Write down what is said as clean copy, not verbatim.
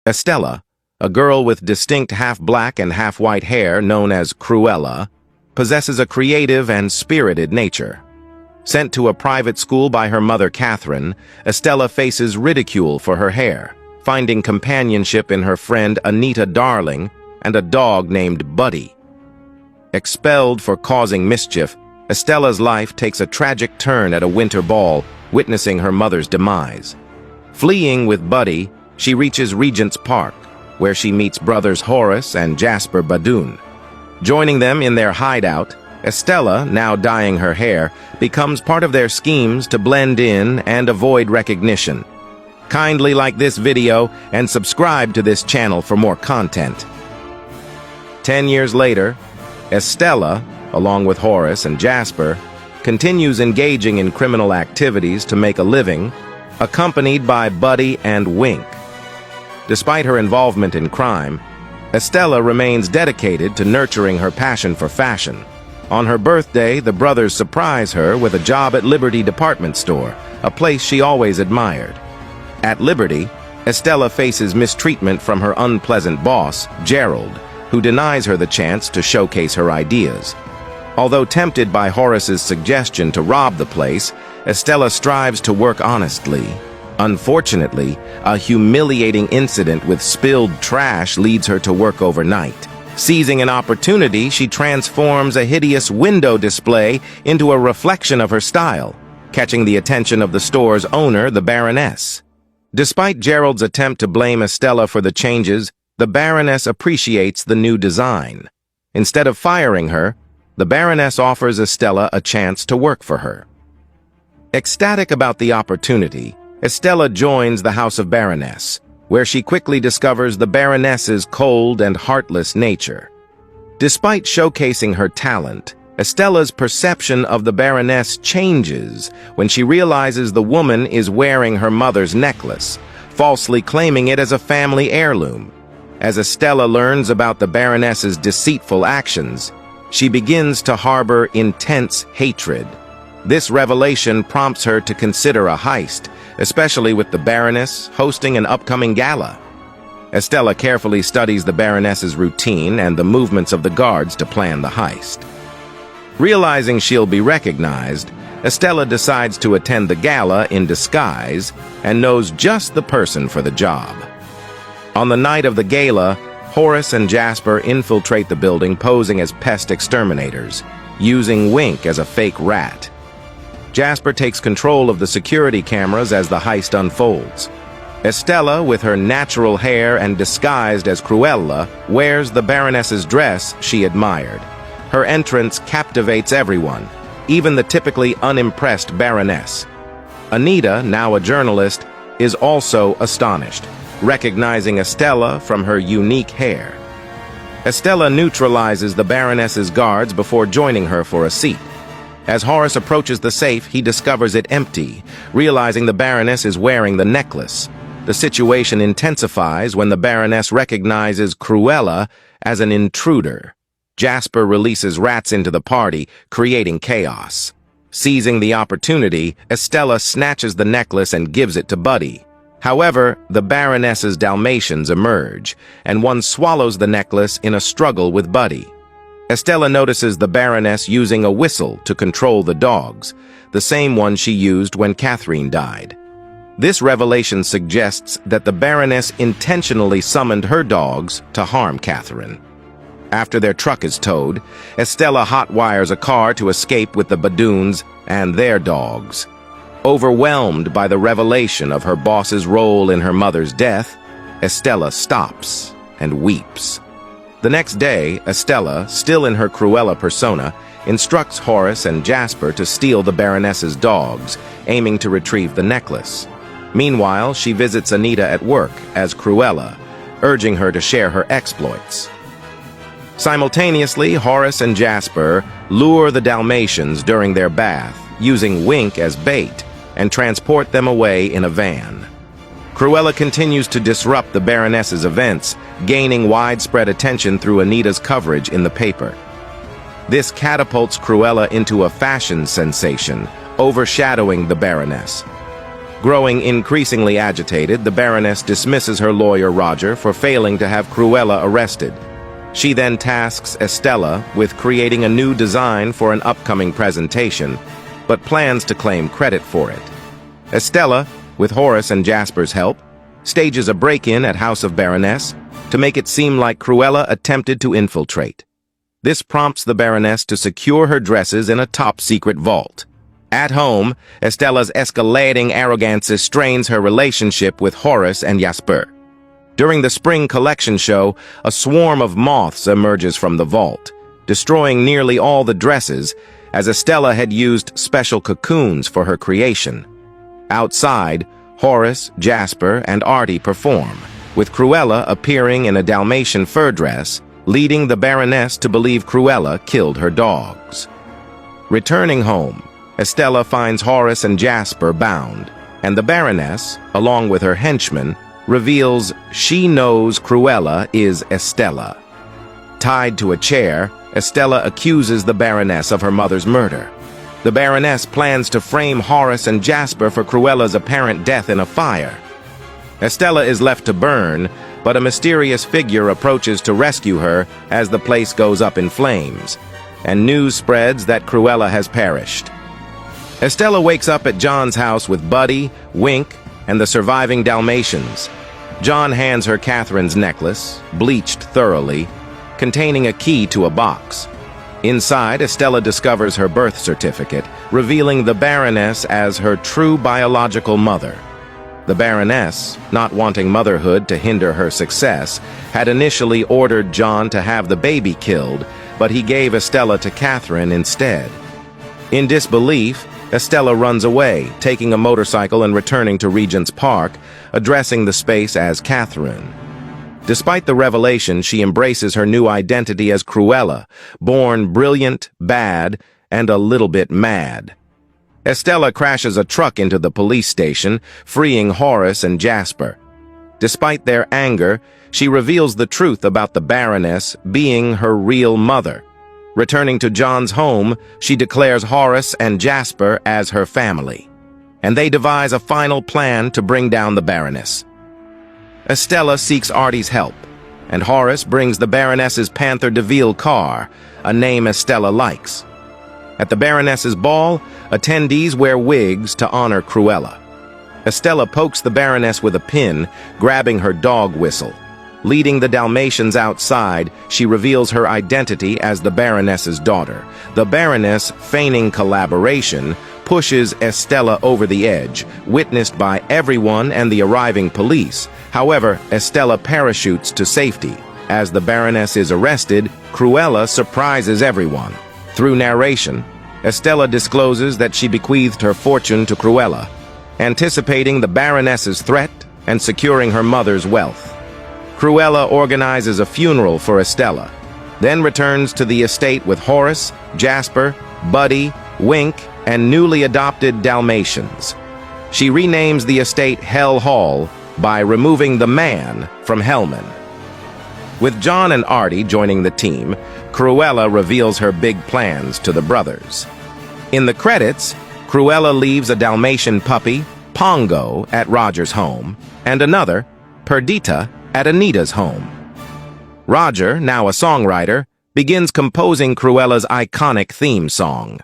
Estella, a girl with distinct half-black and half-white hair known as Cruella, possesses a creative and spirited nature. Sent to a private school by her mother Catherine, Estella faces ridicule for her hair, finding companionship in her friend Anita Darling and a dog named Buddy. Expelled for causing mischief, Estella's life takes a tragic turn at a winter ball, witnessing her mother's demise. Fleeing with Buddy, she reaches Regent's Park, where she meets brothers Horace and Jasper Badoon. Joining them in their hideout, Estella, now dyeing her hair, becomes part of their schemes to blend in and avoid recognition. Kindly like this video and subscribe to this channel for more content. 10 years later, Estella, along with Horace and Jasper, continues engaging in criminal activities to make a living, accompanied by Buddy and Wink. Despite her involvement in crime, Estella remains dedicated to nurturing her passion for fashion. On her birthday, the brothers surprise her with a job at Liberty Department Store, a place she always admired. At Liberty, Estella faces mistreatment from her unpleasant boss, Gerald, who denies her the chance to showcase her ideas. Although tempted by Horace's suggestion to rob the place, Estella strives to work honestly. Unfortunately, a humiliating incident with spilled trash leads her to work overnight. Seizing an opportunity, she transforms a hideous window display into a reflection of her style, catching the attention of the store's owner, the Baroness. Despite Gerald's attempt to blame Estella for the changes, the Baroness appreciates the new design. Instead of firing her, the Baroness offers Estella a chance to work for her. Ecstatic about the opportunity, Estella joins the House of Baroness, where she quickly discovers the Baroness's cold and heartless nature. Despite showcasing her talent, Estella's perception of the Baroness changes when she realizes the woman is wearing her mother's necklace, falsely claiming it as a family heirloom. As Estella learns about the Baroness's deceitful actions, she begins to harbor intense hatred. This revelation prompts her to consider a heist, especially with the Baroness hosting an upcoming gala. Estella carefully studies the Baroness's routine and the movements of the guards to plan the heist. Realizing she'll be recognized, Estella decides to attend the gala in disguise and knows just the person for the job. On the night of the gala, Horace and Jasper infiltrate the building posing as pest exterminators, using Wink as a fake rat. Jasper takes control of the security cameras as the heist unfolds. Estella, with her natural hair and disguised as Cruella, wears the Baroness's dress she admired. Her entrance captivates everyone, even the typically unimpressed Baroness. Anita, now a journalist, is also astonished, recognizing Estella from her unique hair. Estella neutralizes the Baroness's guards before joining her for a seat. As Horace approaches the safe, he discovers it empty, realizing the Baroness is wearing the necklace. The situation intensifies when the Baroness recognizes Cruella as an intruder. Jasper releases rats into the party, creating chaos. Seizing the opportunity, Estella snatches the necklace and gives it to Buddy. However, the Baroness's Dalmatians emerge, and one swallows the necklace in a struggle with Buddy. Estella notices the Baroness using a whistle to control the dogs, the same one she used when Catherine died. This revelation suggests that the Baroness intentionally summoned her dogs to harm Catherine. After their truck is towed, Estella hotwires a car to escape with the Badoons and their dogs. Overwhelmed by the revelation of her boss's role in her mother's death, Estella stops and weeps. The next day, Estella, still in her Cruella persona, instructs Horace and Jasper to steal the Baroness's dogs, aiming to retrieve the necklace. Meanwhile, she visits Anita at work as Cruella, urging her to share her exploits. Simultaneously, Horace and Jasper lure the Dalmatians during their bath, using Wink as bait, and transport them away in a van. Cruella continues to disrupt the Baroness's events, gaining widespread attention through Anita's coverage in the paper. This catapults Cruella into a fashion sensation, overshadowing the Baroness. Growing increasingly agitated, the Baroness dismisses her lawyer Roger for failing to have Cruella arrested. She then tasks Estella with creating a new design for an upcoming presentation, but plans to claim credit for it. Estella, with Horace and Jasper's help, stages a break-in at House of Baroness to make it seem like Cruella attempted to infiltrate. This prompts the Baroness to secure her dresses in a top-secret vault. At home, Estella's escalating arrogance strains her relationship with Horace and Jasper. During the spring collection show, a swarm of moths emerges from the vault, destroying nearly all the dresses, as Estella had used special cocoons for her creation. Outside, Horace, Jasper, and Artie perform, with Cruella appearing in a Dalmatian fur dress, leading the Baroness to believe Cruella killed her dogs. Returning home, Estella finds Horace and Jasper bound, and the Baroness, along with her henchmen, reveals she knows Cruella is Estella. Tied to a chair, Estella accuses the Baroness of her mother's murder. The Baroness plans to frame Horace and Jasper for Cruella's apparent death in a fire. Estella is left to burn, but a mysterious figure approaches to rescue her as the place goes up in flames, and news spreads that Cruella has perished. Estella wakes up at John's house with Buddy, Wink, and the surviving Dalmatians. John hands her Catherine's necklace, bleached thoroughly, containing a key to a box. Inside, Estella discovers her birth certificate, revealing the Baroness as her true biological mother. The Baroness, not wanting motherhood to hinder her success, had initially ordered John to have the baby killed, but he gave Estella to Catherine instead. In disbelief, Estella runs away, taking a motorcycle and returning to Regent's Park, addressing the space as Catherine. Despite the revelation, she embraces her new identity as Cruella, born brilliant, bad, and a little bit mad. Estella crashes a truck into the police station, freeing Horace and Jasper. Despite their anger, she reveals the truth about the Baroness being her real mother. Returning to John's home, she declares Horace and Jasper as her family, and they devise a final plan to bring down the Baroness. Estella seeks Artie's help, and Horace brings the Baroness's Panther de Ville car, a name Estella likes. At the Baroness's ball, attendees wear wigs to honor Cruella. Estella pokes the Baroness with a pin, grabbing her dog whistle. Leading the Dalmatians outside, she reveals her identity as the Baroness's daughter. The Baroness, feigning collaboration, pushes Estella over the edge, witnessed by everyone and the arriving police. However, Estella parachutes to safety. As the Baroness is arrested, Cruella surprises everyone. Through narration, Estella discloses that she bequeathed her fortune to Cruella, anticipating the Baroness's threat and securing her mother's wealth. Cruella organizes a funeral for Estella, then returns to the estate with Horace, Jasper, Buddy, Wink, and newly adopted Dalmatians. She renames the estate Hell Hall by removing the man from Hellman. With John and Artie joining the team, Cruella reveals her big plans to the brothers. In the credits, Cruella leaves a Dalmatian puppy, Pongo, at Roger's home, and another, Perdita, at Anita's home. Roger, now a songwriter, begins composing Cruella's iconic theme song.